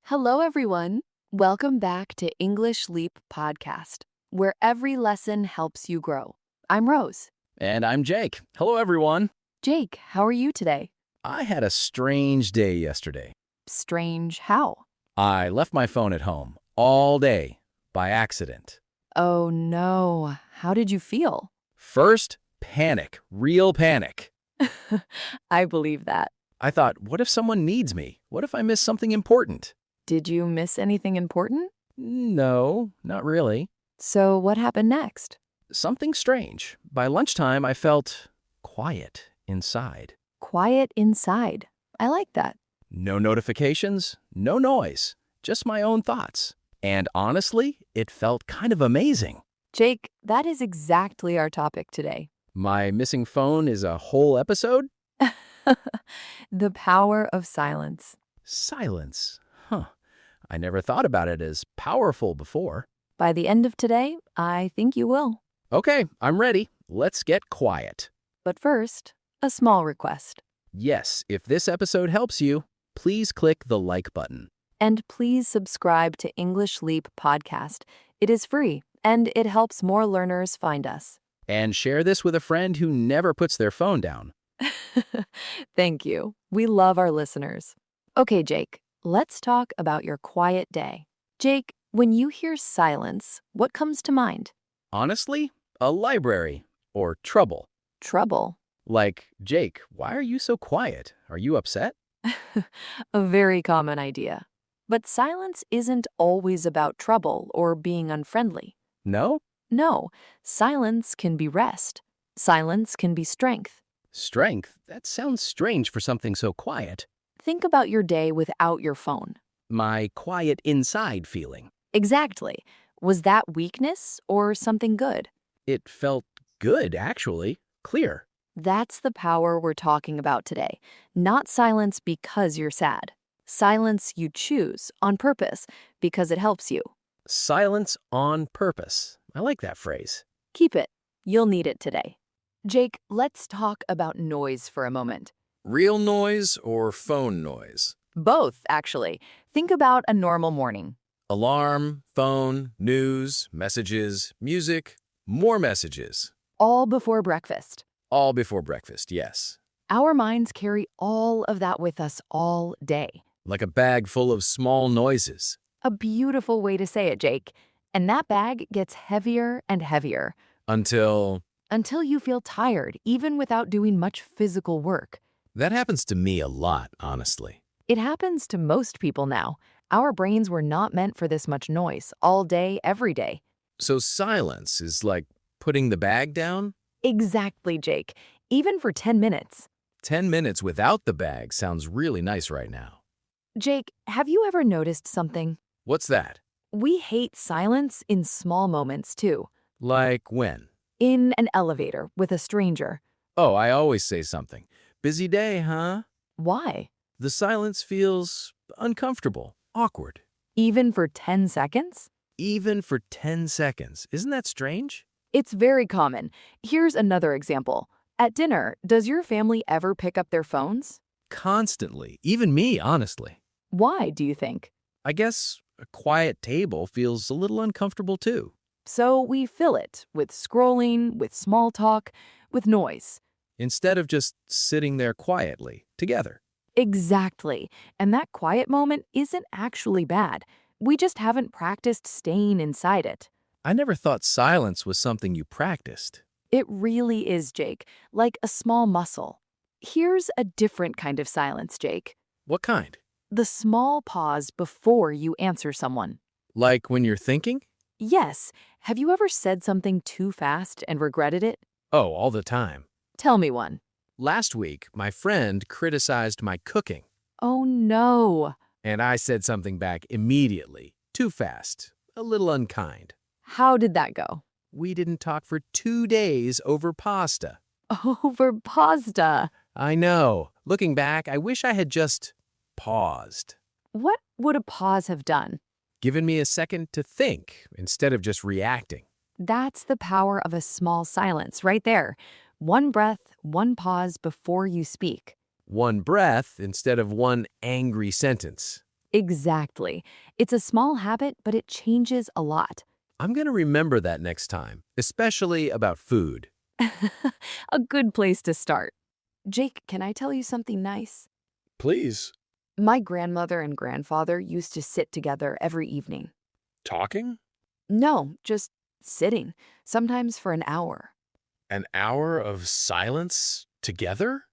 Hello, everyone. Welcome back to English Leap Podcast, where every lesson helps you grow. I'm Rose. And I'm Jake. Hello, everyone. Jake, how are you today? I had a strange day yesterday. Strange how? I left my phone at home all day by accident. Oh no, how did you feel? First, panic, real panic. I believe that. I thought, what if someone needs me? What if I miss something important? Did you miss anything important? No, not really. So what happened next? Something strange. By lunchtime, I felt quiet inside. Quiet inside. I like that. No notifications, no noise, just my own thoughts. And honestly, it felt kind of amazing. Jake, that is exactly our topic today. My missing phone is a whole episode? The power of silence. Silence. Huh. I never thought about it as powerful before. By the end of today, I think you will. Okay, I'm ready. Let's get quiet. But first, a small request. Yes, if this episode helps you, please click the like button. And please subscribe to English Leap Podcast. It is free, and it helps more learners find us. And share this with a friend who never puts their phone down. Thank you. We love our listeners. Okay, Jake, let's talk about your quiet day. Jake, when you hear silence, what comes to mind? Honestly, a library or trouble. Trouble. Like, Jake, why are you so quiet? Are you upset? A very common idea. But silence isn't always about trouble or being unfriendly. No? No, silence can be rest. Silence can be strength. Strength? That sounds strange for something so quiet. Think about your day without your phone. My quiet inside feeling. Exactly. Was that weakness or something good? It felt good, actually. Clear. That's the power we're talking about today. Not silence because you're sad. Silence you choose on purpose because it helps you. Silence on purpose. I like that phrase. Keep it. You'll need it today. Jake, let's talk about noise for a moment. Real noise or phone noise? Both, actually. Think about a normal morning. Alarm, phone, news, messages, music, more messages. All before breakfast. All before breakfast, yes. Our minds carry all of that with us all day. Like a bag full of small noises. A beautiful way to say it, Jake. And that bag gets heavier and heavier. Until you feel tired, even without doing much physical work. that happens to me a lot, honestly. It happens to most people now. Our brains were not meant for this much noise, all day, every day. So silence is like putting the bag down? Exactly, Jake. Even for 10 minutes. 10 minutes without the bag sounds really nice right now. Jake, have you ever noticed something? What's that? We hate silence in small moments, too. Like when? In an elevator with a stranger. Oh, I always say something. Busy day, huh? Why? The silence feels uncomfortable, awkward. Even for 10 seconds? Even for 10 seconds. Isn't that strange? It's very common. Here's another example. At dinner, does your family ever pick up their phones? Constantly. Even me, honestly. Why, do you think? I guess a quiet table feels a little uncomfortable too. So we fill it with scrolling, with small talk, with noise. Instead of just sitting there quietly, together. Exactly. And that quiet moment isn't actually bad. We just haven't practiced staying inside it. I never thought silence was something you practiced. It really is, Jake, like a small muscle. Here's a different kind of silence, Jake. What kind? The small pause before you answer someone. Like when you're thinking? Yes. Have you ever said something too fast and regretted it? Oh, all the time. Tell me one. Last week, my friend criticized my cooking, Oh, no. and I said something back immediately. Too fast. A little unkind. How did that go? We didn't talk for 2 days over pasta. Over pasta. I know. Looking back, I wish I had just paused. What would a pause have done? Given me a second to think instead of just reacting. That's the power of a small silence right there. One breath, one pause before you speak. One breath instead of one angry sentence. Exactly. It's a small habit, but it changes a lot. I'm going to remember that next time, especially about food. A good place to start. Jake, can I tell you something nice? Please. My grandmother and grandfather used to sit together every evening. Talking? No, just sitting, sometimes for an hour. An hour of silence together?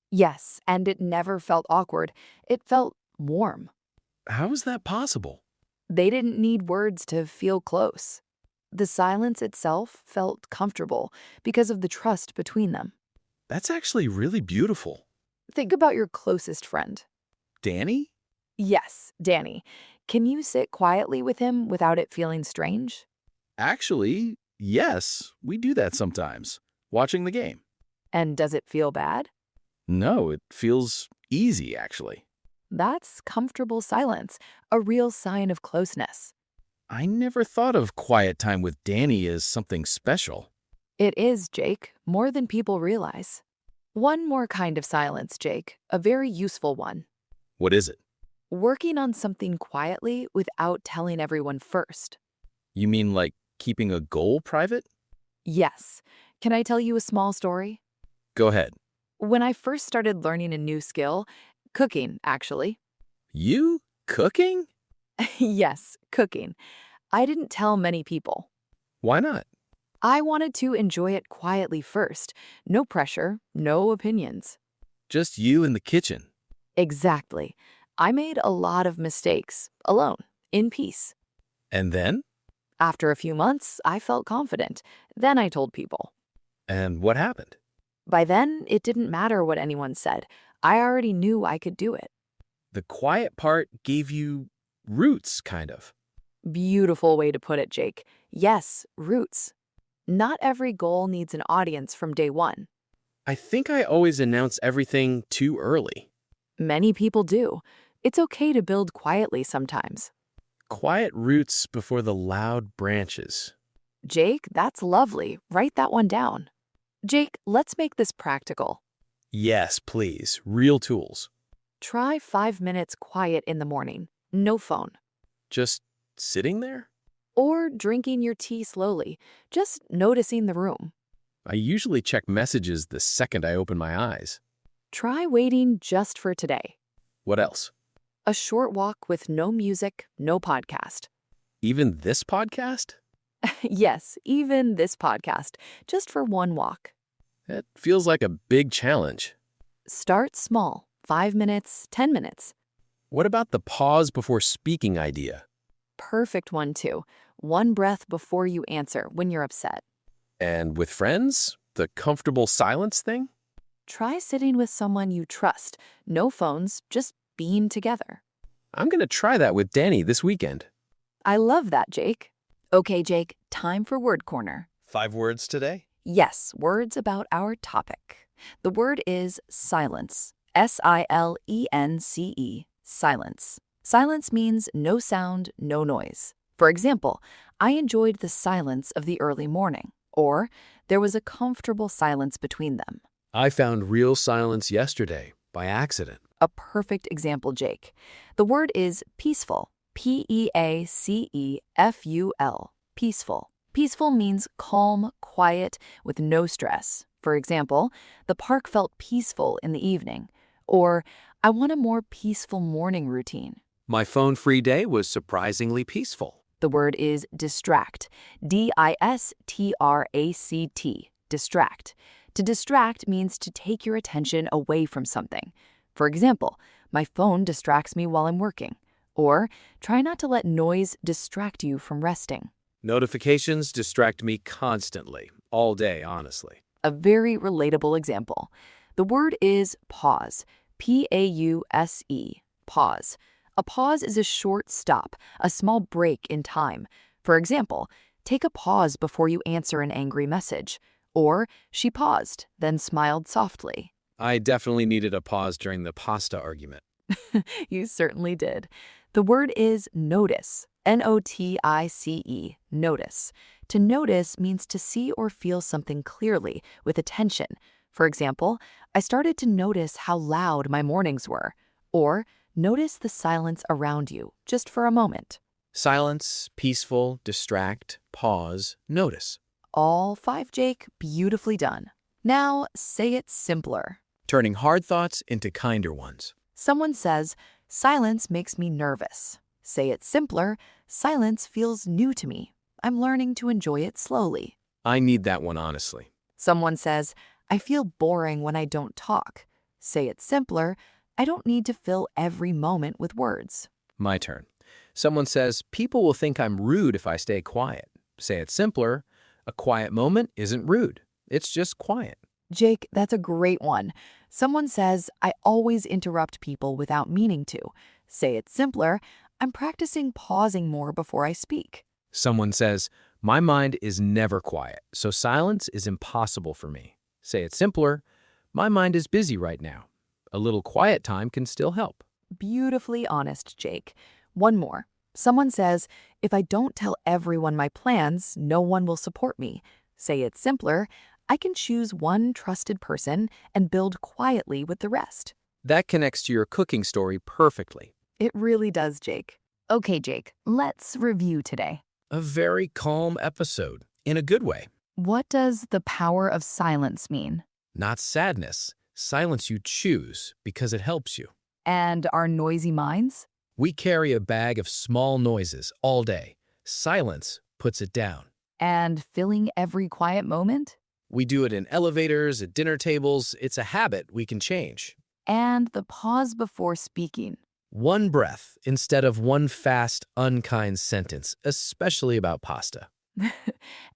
Yes, and it never felt awkward. It felt warm. How is that possible? They didn't need words to feel close. The silence itself felt comfortable because of the trust between them. That's actually really beautiful. Think about your closest friend. Danny? Yes, Danny. Can you sit quietly with him without it feeling strange? Actually, yes, we do that sometimes, watching the game. And does it feel bad? No, it feels easy, actually. That's comfortable silence, a real sign of closeness. I never thought of quiet time with Danny as something special. It is, Jake, more than people realize. One more kind of silence, Jake, a very useful one. What is it? Working on something quietly without telling everyone first. You mean like keeping a goal private? Yes. Can I tell you a small story? Go ahead. When I first started learning a new skill, cooking, actually. You cooking? Yes, cooking. I didn't tell many people. Why not? I wanted to enjoy it quietly first. No pressure, no opinions. Just you in the kitchen. Exactly. I made a lot of mistakes, alone, in peace. And then? After a few months, I felt confident. Then I told people. And what happened? By then, it didn't matter what anyone said. I already knew I could do it. The quiet part gave you roots, kind of. Beautiful way to put it, Jake. Yes, roots. Not every goal needs an audience from day one. I think I always announce everything too early. Many people do. It's okay to build quietly sometimes. Quiet roots before the loud branches. Jake, that's lovely. Write that one down. Jake, let's make this practical. Yes, please. Real tools. Try 5 minutes quiet in the morning. No phone. Just sitting there? Or drinking your tea slowly, just noticing the room. I usually check messages the second I open my eyes. Try waiting just for today. What else? A short walk with no music, no podcast. Even this podcast? Yes, even this podcast, just for one walk. It feels like a big challenge. Start small, 5 minutes, 10 minutes. What about the pause before speaking idea? Perfect one too. One breath before you answer when you're upset. And with friends? The comfortable silence thing? Try sitting with someone you trust. No phones, just being together. I'm going to try that with Danny this weekend. I love that, Jake. Okay, Jake, time for Word Corner. 5 words today? Yes, words about our topic. The word is silence. S-I-L-E-N-C-E, silence. Silence means no sound, no noise. For example, I enjoyed the silence of the early morning, or there was a comfortable silence between them. I found real silence yesterday by accident. A perfect example, Jake. The word is peaceful. P-E-A-C-E-F-U-L. Peaceful. Peaceful means calm, quiet, with no stress. For example, the park felt peaceful in the evening. Or, I want a more peaceful morning routine. My phone-free day was surprisingly peaceful. The word is distract. D-I-S-T-R-A-C-T. Distract. To distract means to take your attention away from something. For example, my phone distracts me while I'm working. Or, try not to let noise distract you from resting. Notifications distract me constantly, all day, honestly. A very relatable example. The word is pause. P-A-U-S-E. Pause. A pause is a short stop, a small break in time. For example, take a pause before you answer an angry message. Or, she paused, then smiled softly. I definitely needed a pause during the pasta argument. You certainly did. The word is notice. N-O-T-I-C-E. Notice. To notice means to see or feel something clearly, with attention. For example, I started to notice how loud my mornings were. Or, Notice the silence around you, just for a moment. Silence, peaceful, distract, pause, notice. All 5, Jake. Beautifully done. Now, say it simpler. Turning hard thoughts into kinder ones. Someone says, silence makes me nervous. Say it simpler. Silence feels new to me. I'm learning to enjoy it slowly. I need that one honestly. Someone says, I feel boring when I don't talk. Say it simpler. I don't need to fill every moment with words. My turn. Someone says, people will think I'm rude if I stay quiet. Say it simpler. A quiet moment isn't rude. It's just quiet. Jake, that's a great one. Someone says, I always interrupt people without meaning to. Say it simpler. I'm practicing pausing more before I speak. Someone says, my mind is never quiet, so silence is impossible for me. Say it simpler. My mind is busy right now. A little quiet time can still help. Beautifully honest, Jake. One more. Someone says, if I don't tell everyone my plans, no one will support me. Say it simpler. I can choose one trusted person and build quietly with the rest. That connects to your cooking story perfectly. It really does, Jake. Okay, Jake, let's review today. A very calm episode, in a good way. What does the power of silence mean? Not sadness. Silence you choose because it helps you. And our noisy minds? We carry a bag of small noises all day. Silence puts it down. And filling every quiet moment? We do it in elevators, at dinner tables. It's a habit we can change. And the pause before speaking. One breath instead of one fast, unkind sentence, especially about pasta.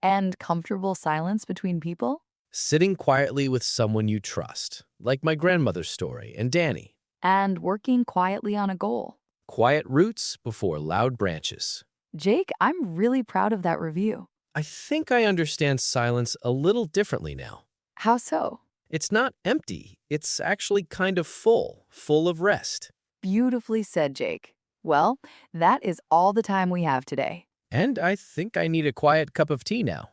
And comfortable silence between people? Sitting quietly with someone you trust, like my grandmother's story and Danny. And working quietly on a goal. Quiet roots before loud branches. Jake, I'm really proud of that review. I think I understand silence a little differently now. How so? It's not empty. It's actually kind of full of rest. Beautifully said, Jake. Well, that is all the time we have today. And I think I need a quiet cup of tea now.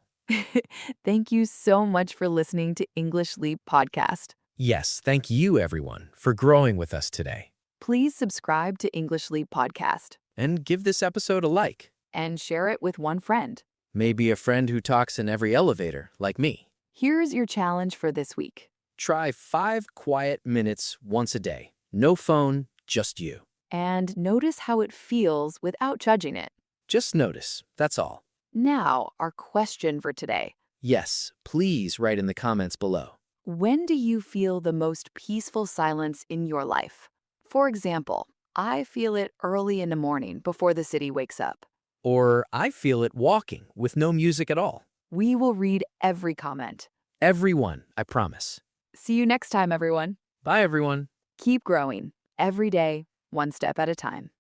Thank you so much for listening to English Leap Podcast. Yes, thank you, everyone, for growing with us today. Please subscribe to English Leap Podcast And give this episode a like. and share it with one friend. Maybe a friend who talks in every elevator, like me. Here's your challenge for this week. Try 5 quiet minutes once a day. No phone, just you. And notice how it feels without judging it. Just notice, that's all. Now, our question for today. Yes, please write in the comments below. When do you feel the most peaceful silence in your life? For example, I feel it early in the morning before the city wakes up. Or I feel it walking with no music at all. We will read every comment. Everyone, I promise. See you next time, everyone. Bye, everyone. Keep growing every day, one step at a time.